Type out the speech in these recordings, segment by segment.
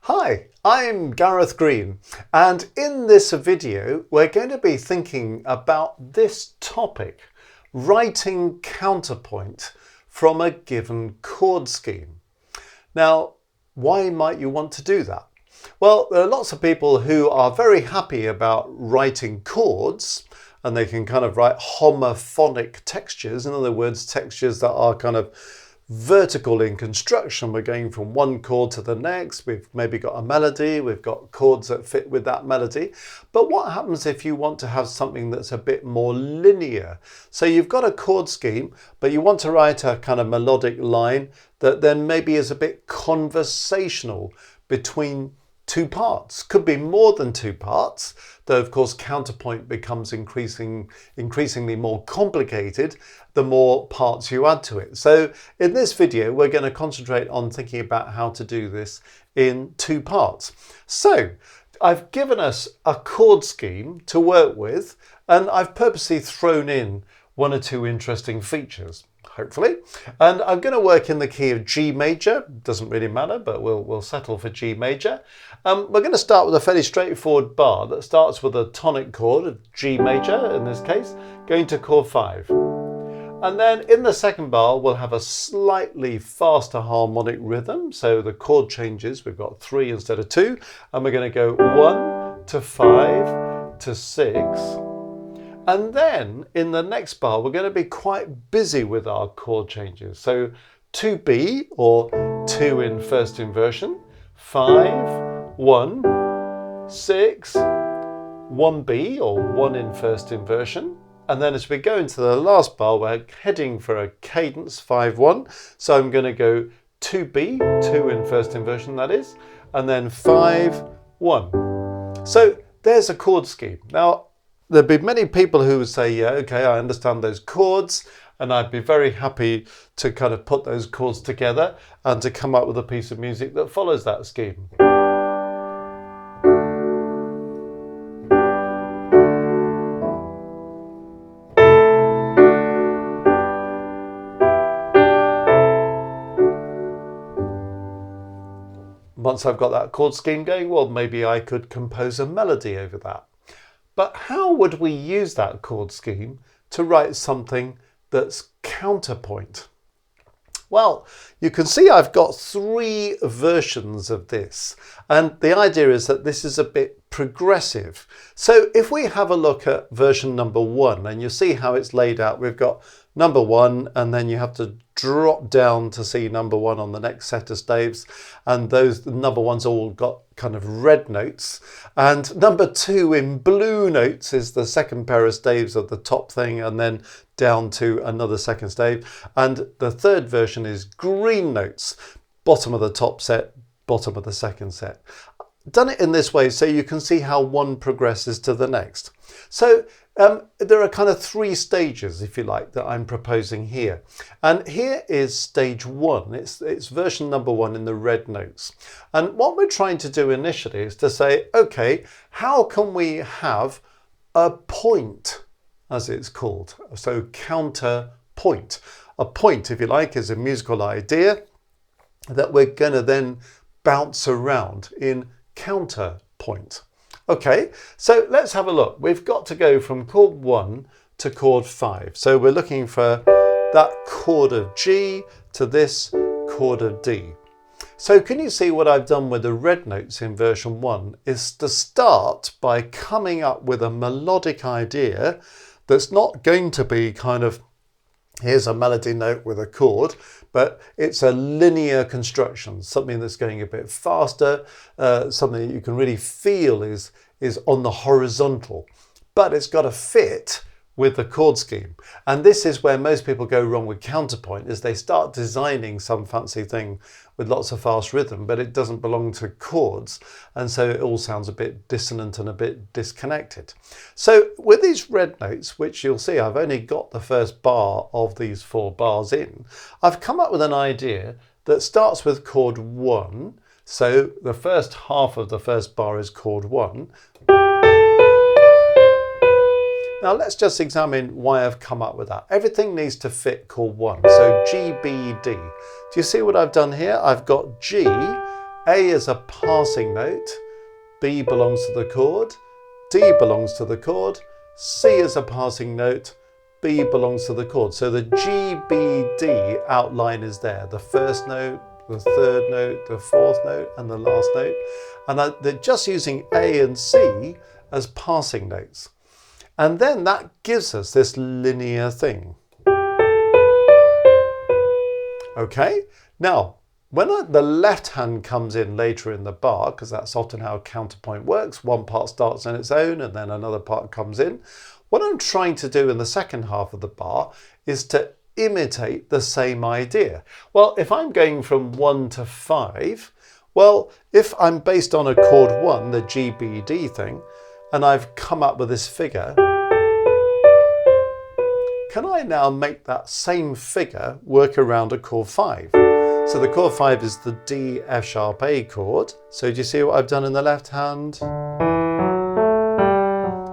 Hi, I'm Gareth Green, and in this video we're going to be thinking about this topic, writing counterpoint from a given chord scheme. Now, why might you want to do that? Well, there are lots of people who are very happy about writing chords, and they can kind of write homophonic textures, in other words, textures that are kind of vertical in construction. We're going from one chord to the next. We've maybe got a melody, we've got chords that fit with that melody. But what happens if you want to have something that's a bit more linear? So you've got a chord scheme, but you want to write a kind of melodic line that then maybe is a bit conversational between two parts. Could be more than two parts, though of course counterpoint becomes increasingly more complicated the more parts you add to it. So in this video we're going to concentrate on thinking about how to do this in two parts. So I've given us a chord scheme to work with, and I've purposely thrown in one or two interesting features, hopefully. And I'm going to work in the key of G major. Doesn't really matter, but we'll settle for G major. We're going to start with a fairly straightforward bar that starts with a tonic chord of G major, in this case, going to chord 5. And then in the second bar, we'll have a slightly faster harmonic rhythm. So the chord changes, we've got 3 instead of 2, and we're going to go 1 to 5 to 6. And then in the next bar, we're going to be quite busy with our chord changes. So 2B, or 2 in first inversion, 5, 1, 6, 1B, or 1 in first inversion. And then as we go into the last bar, we're heading for a cadence, 5-1. So I'm going to go 2B, 2 in first inversion that is, and then 5-1. So there's a chord scheme. Now, there'd be many people who would say, yeah, okay, I understand those chords, and I'd be very happy to kind of put those chords together and to come up with a piece of music that follows that scheme. Once I've got that chord scheme going, well, maybe I could compose a melody over that. But how would we use that chord scheme to write something that's counterpoint? Well, you can see I've got 3 versions of this, and the idea is that this is a bit progressive. So if we have a look at version number 1, and you see how it's laid out, we've got number 1, and then you have to drop down to see number 1 on the next set of staves, and those number 1's all got kind of red notes, and number 2 in blue notes is the second pair of staves of the top thing, and then down to another second stave, and the third version is green notes, bottom of the top set, bottom of the second set. Done it in this way so you can see how one progresses to the next. So there are kind of 3 stages, if you like, that I'm proposing here. And here is stage 1. It's version number 1 in the red notes. And what we're trying to do initially is to say, okay, how can we have a point, as it's called? So counterpoint. A point, if you like, is a musical idea that we're going to then bounce around in counterpoint. Okay, so let's have a look. We've got to go from chord 1 to chord 5. So we're looking for that chord of G to this chord of D. So can you see what I've done with the red notes in version 1 is to start by coming up with a melodic idea that's not going to be kind of, here's a melody note with a chord, but it's a linear construction, something that's going a bit faster, something that you can really feel is on the horizontal, but it's got to fit with the chord scheme. And this is where most people go wrong with counterpoint, is they start designing some fancy thing with lots of fast rhythm, but it doesn't belong to chords, and so it all sounds a bit dissonant and a bit disconnected. So with these red notes, which you'll see I've only got the first bar of these 4 bars in, I've come up with an idea that starts with chord 1. So the first half of the first bar is chord 1. Now let's just examine why I've come up with that. Everything needs to fit chord 1, so G, B, D. Do you see what I've done here? I've got G, A is a passing note, B belongs to the chord, D belongs to the chord, C is a passing note, B belongs to the chord. So the G, B, D outline is there. The first note, the third note, the fourth note, and the last note. And they're just using A and C as passing notes. And then that gives us this linear thing. Okay, now when the left hand comes in later in the bar, because that's often how counterpoint works, one part starts on its own and then another part comes in. What I'm trying to do in the second half of the bar is to imitate the same idea. Well, if I'm going from 1 to 5, well, if I'm based on a chord 1, the G, B, D thing, and I've come up with this figure, can I now make that same figure work around a chord 5? So the chord 5 is the D, F sharp, A chord. So do you see what I've done in the left hand?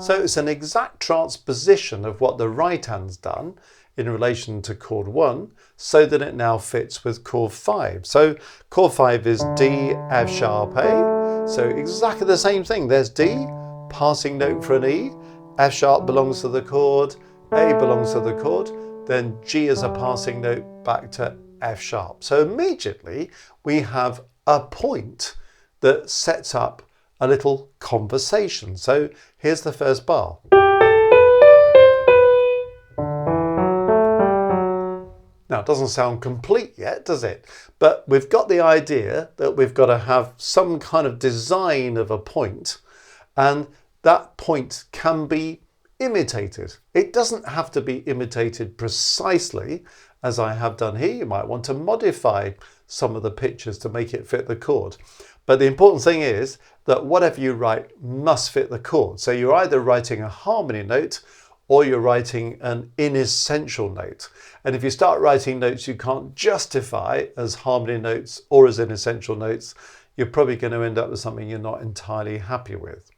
So it's an exact transposition of what the right hand's done in relation to chord 1, so that it now fits with chord 5. So chord 5 is D, F sharp, A. So exactly the same thing. There's D, passing note for an E, F sharp belongs to the chord, A belongs to the chord, then G is a passing note back to F sharp. So immediately we have a point that sets up a little conversation. So here's the first bar. Now it doesn't sound complete yet, does it? But we've got the idea that we've got to have some kind of design of a point, and that point can be imitated. It doesn't have to be imitated precisely as I have done here. You might want to modify some of the pictures to make it fit the chord. But the important thing is that whatever you write must fit the chord. So you're either writing a harmony note or you're writing an inessential note. And if you start writing notes you can't justify as harmony notes or as inessential notes, you're probably going to end up with something you're not entirely happy with.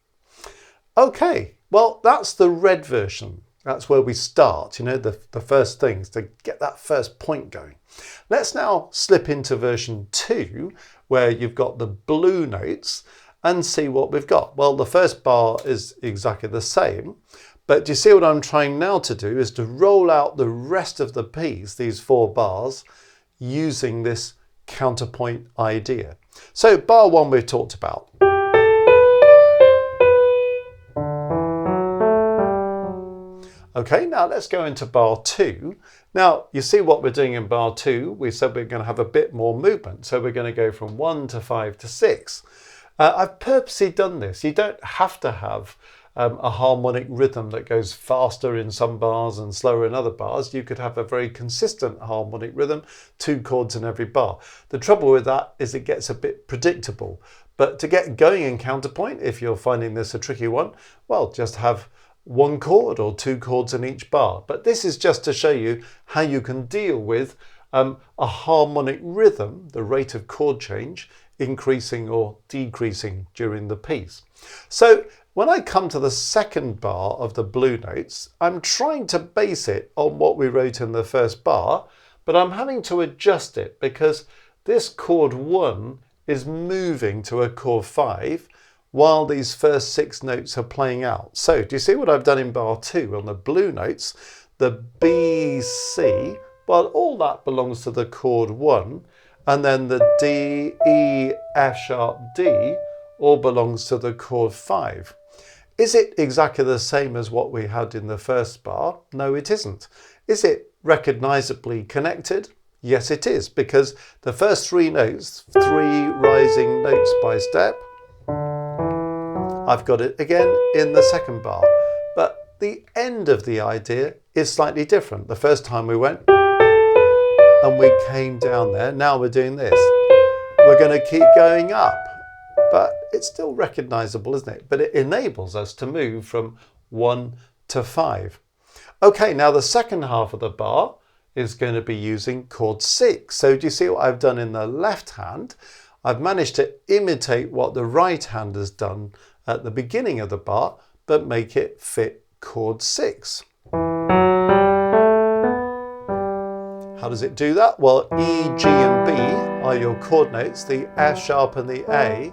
Okay, well, that's the red version. That's where we start, you know, the first things to get that first point going. Let's now slip into version 2, where you've got the blue notes, and see what we've got. Well, the first bar is exactly the same, but do you see what I'm trying now to do is to roll out the rest of the piece, these 4 bars, using this counterpoint idea. So bar 1 we've talked about. Okay, now let's go into bar 2. Now, you see what we're doing in bar 2. We said we're going to have a bit more movement. So we're going to go from 1 to 5 to 6. I've purposely done this. You don't have to have a harmonic rhythm that goes faster in some bars and slower in other bars. You could have a very consistent harmonic rhythm, 2 chords in every bar. The trouble with that is it gets a bit predictable. But to get going in counterpoint, if you're finding this a tricky one, well, just have 1 chord or 2 chords in each bar. But this is just to show you how you can deal with a harmonic rhythm, the rate of chord change, increasing or decreasing during the piece. So when I come to the second bar of the blue notes, I'm trying to base it on what we wrote in the first bar, but I'm having to adjust it because this chord 1 is moving to a chord 5 while these first 6 notes are playing out. So do you see what I've done in bar 2 on the blue notes? The B, C, well, all that belongs to the chord 1, and then the D, E, F sharp, D all belongs to the chord 5. Is it exactly the same as what we had in the first bar? No, it isn't. Is it recognizably connected? Yes, it is, because the first 3 notes, 3 rising notes by step, I've got it again in the second bar. But the end of the idea is slightly different. The first time we went and we came down there. Now we're doing this. We're going to keep going up. But it's still recognizable, isn't it? But it enables us to move from 1 to 5. Okay, now the second half of the bar is going to be using chord 6. So do you see what I've done in the left hand? I've managed to imitate what the right hand has done at the beginning of the bar, but make it fit chord 6. How does it do that? Well, E, G and B are your chord notes. The F sharp and the A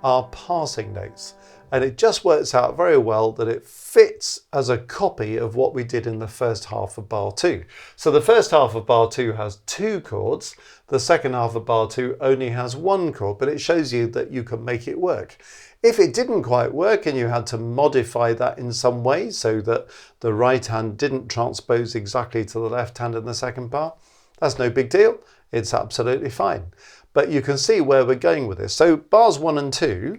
are passing notes. And it just works out very well that it fits as a copy of what we did in the first half of bar 2. So the first half of bar 2 has 2 chords. The second half of bar 2 only has 1 chord, but it shows you that you can make it work. If it didn't quite work and you had to modify that in some way so that the right hand didn't transpose exactly to the left hand in the second bar, that's no big deal. It's absolutely fine. But you can see where we're going with this. So bars 1 and 2.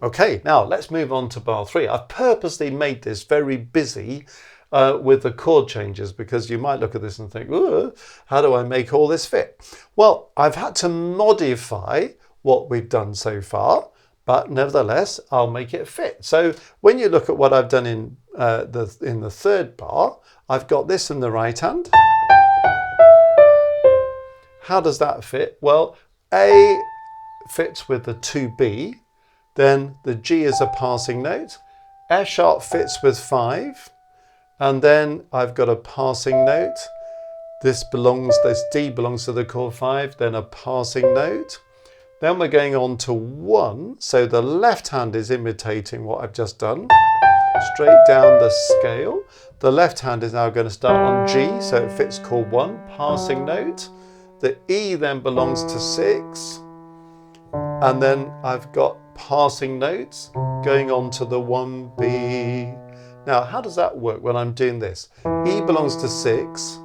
Okay, now let's move on to bar 3. I've purposely made this very busy with the chord changes because you might look at this and think, how do I make all this fit? Well, I've had to modify what we've done so far, but nevertheless, I'll make it fit. So when you look at what I've done in the third bar, I've got this in the right hand. How does that fit? Well, A fits with the 2B. Then the G is a passing note, F sharp fits with 5, and then I've got a passing note. This D belongs to the chord 5, then a passing note. Then we're going on to 1, so the left hand is imitating what I've just done, straight down the scale. The left hand is now going to start on G, so it fits chord 1, passing note. The E then belongs to 6, and then I've got passing notes going on to the 1B. Now, how does that work when I'm doing this? E belongs to 6,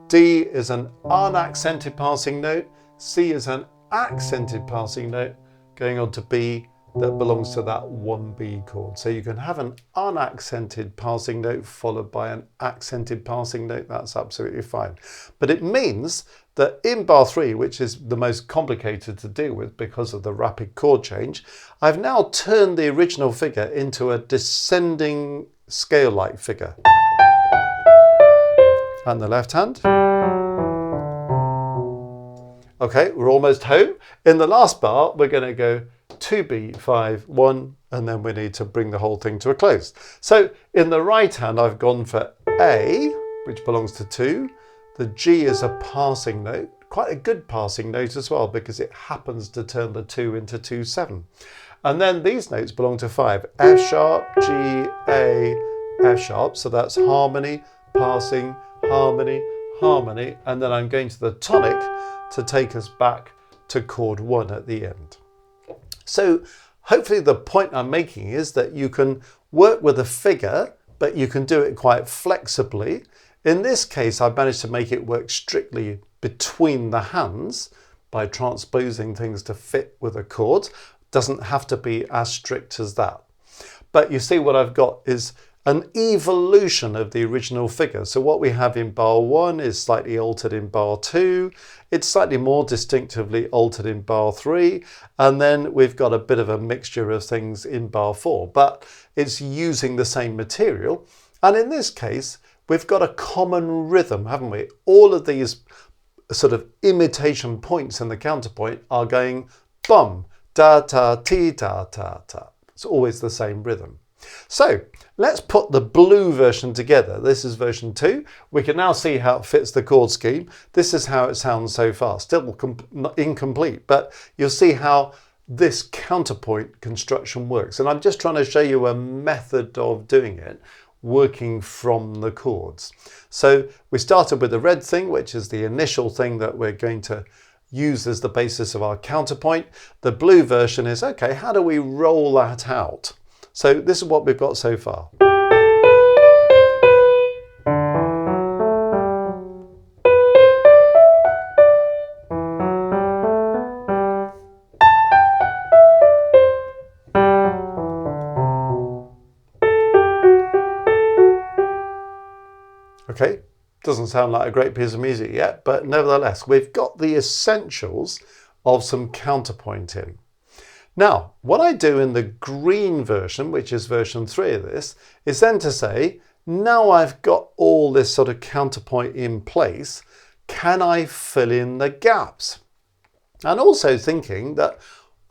D is an unaccented passing note, C is an accented passing note going on to B that belongs to that 1B chord. So you can have an unaccented passing note followed by an accented passing note. That's absolutely fine. But it means that in bar 3, which is the most complicated to deal with because of the rapid chord change, I've now turned the original figure into a descending scale-like figure. And the left hand. Okay, we're almost home. In the last bar, we're going to go 2B, 5, 1, and then we need to bring the whole thing to a close. So in the right hand, I've gone for A, which belongs to 2. The G is a passing note, quite a good passing note as well, because it happens to turn the 2 into 2, 7. And then these notes belong to 5, F sharp, G, A, F sharp. So that's harmony, passing, harmony, harmony. And then I'm going to the tonic to take us back to chord 1 at the end. So hopefully the point I'm making is that you can work with a figure, but you can do it quite flexibly. In this case, I've managed to make it work strictly between the hands by transposing things to fit with the chords. Doesn't have to be as strict as that. But you see what I've got is an evolution of the original figure. So what we have in bar 1 is slightly altered in bar 2. It's slightly more distinctively altered in bar 3. And then we've got a bit of a mixture of things in bar 4. But it's using the same material. And in this case, we've got a common rhythm, haven't we? All of these sort of imitation points in the counterpoint are going bum, da, ta, ti, ta, ta, ta. It's always the same rhythm. So let's put the blue version together. This is version 2. We can now see how it fits the chord scheme. This is how it sounds so far. Still incomplete, but you'll see how this counterpoint construction works. And I'm just trying to show you a method of doing it, working from the chords. So we started with the red thing, which is the initial thing that we're going to use as the basis of our counterpoint. The blue version is, okay, how do we roll that out? So this is what we've got so far. Okay, doesn't sound like a great piece of music yet, but nevertheless, we've got the essentials of some counterpoint in. Now, what I do in the green version, which is version 3 of this, is then to say, now I've got all this sort of counterpoint in place, can I fill in the gaps? And also thinking that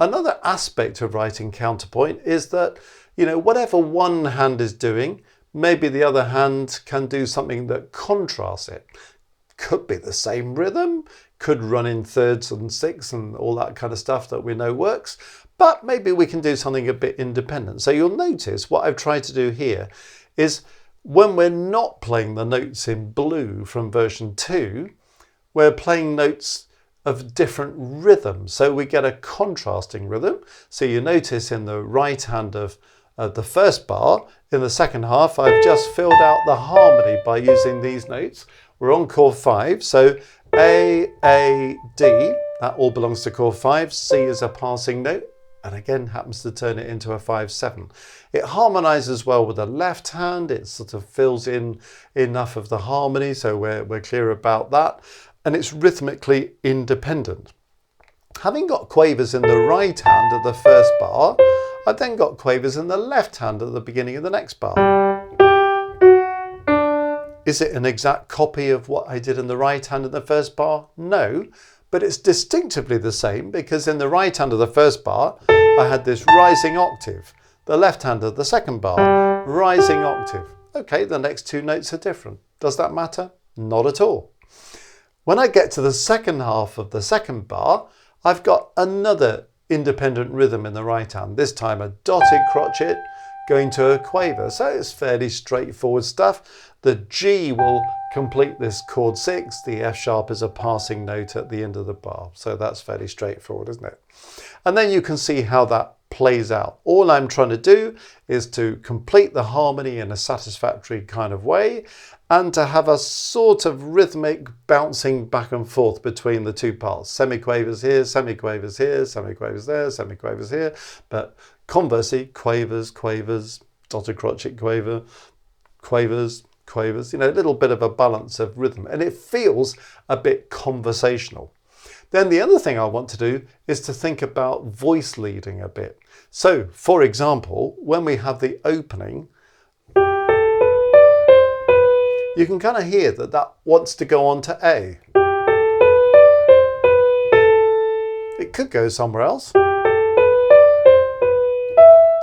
Another aspect of writing counterpoint is that, whatever one hand is doing, maybe the other hand can do something that contrasts it. Could be the same rhythm, could run in thirds and sixths and all that kind of stuff that we know works, but maybe we can do something a bit independent. So you'll notice what I've tried to do here is when we're not playing the notes in blue from version 2, we're playing notes of different rhythms. So we get a contrasting rhythm. So you notice in the right hand of the first bar, in the second half, I've just filled out the harmony by using these notes. We're on chord 5, so A, D, that all belongs to chord 5. C is a passing note, and again happens to turn it into a 5/7. It harmonizes well with the left hand. It sort of fills in enough of the harmony, so we're clear about that. And it's rhythmically independent. Having got quavers in the right hand of the first bar, I've then got quavers in the left hand at the beginning of the next bar. Is it an exact copy of what I did in the right hand of the first bar? No, but it's distinctively the same because in the right hand of the first bar, I had this rising octave. The left hand of the second bar, rising octave. Okay, the next two notes are different. Does that matter? Not at all. When I get to the second half of the second bar, I've got another independent rhythm in the right hand, this time a dotted crotchet going to a quaver. So it's fairly straightforward stuff. The G will complete this chord 6. The F sharp is a passing note at the end of the bar. So that's fairly straightforward, isn't it? And then you can see how that plays out. All I'm trying to do is to complete the harmony in a satisfactory kind of way and to have a sort of rhythmic bouncing back and forth between the two parts. Semiquavers here, semiquavers here, semiquavers there, semiquavers here. But conversely, quavers, quavers, dotted crotchet quaver, quavers, quavers, a little bit of a balance of rhythm. And it feels a bit conversational. Then the other thing I want to do is to think about voice leading a bit. So, for example, when we have the opening, you can kind of hear that that wants to go on to A. It could go somewhere else.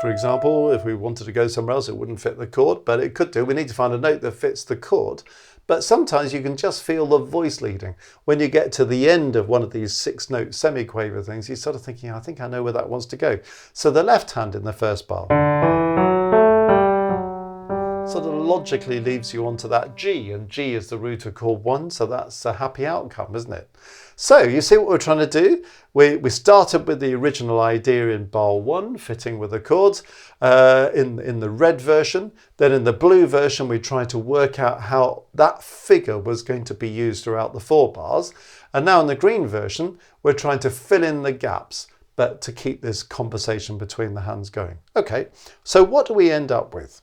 For example, if we wanted to go somewhere else, it wouldn't fit the chord, but it could do. We need to find a note that fits the chord. But sometimes you can just feel the voice leading. When you get to the end of one of these 6-note semiquaver things, you're sort of thinking, I think I know where that wants to go. So the left hand in the first bar sort of logically leads you onto that G, and G is the root of chord 1, so that's a happy outcome, isn't it? So you see what we're trying to do? We started with the original idea in bar 1, fitting with the chords, in the red version. Then in the blue version, we tried to work out how that figure was going to be used throughout the 4 bars. And now in the green version, we're trying to fill in the gaps, but to keep this conversation between the hands going. Okay, so what do we end up with?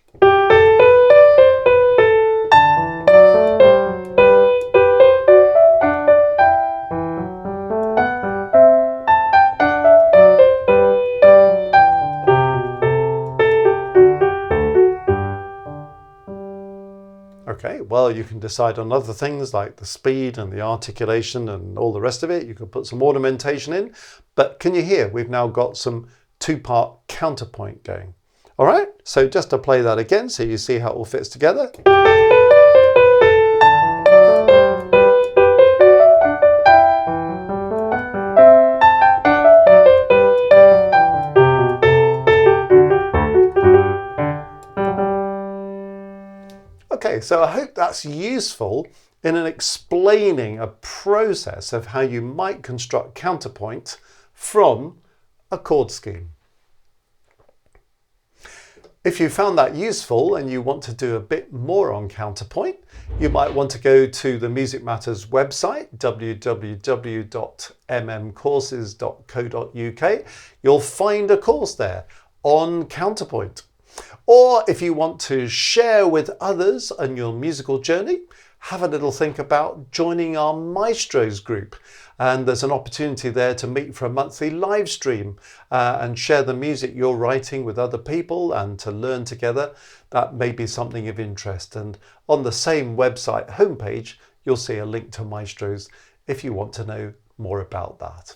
Okay, well, you can decide on other things like the speed and the articulation and all the rest of it. You can put some ornamentation in, but can you hear we've now got some 2-part counterpoint going? All right, so just to play that again so you see how it all fits together. Okay, so I hope that's useful in explaining a process of how you might construct counterpoint from a chord scheme. If you found that useful and you want to do a bit more on counterpoint, you might want to go to the Music Matters website, www.mmcourses.co.uk. You'll find a course there on counterpoint. Or if you want to share with others on your musical journey, have a little think about joining our Maestros group. And there's an opportunity there to meet for a monthly live stream and share the music you're writing with other people and to learn together. That may be something of interest. And on the same website homepage, you'll see a link to Maestros if you want to know more about that.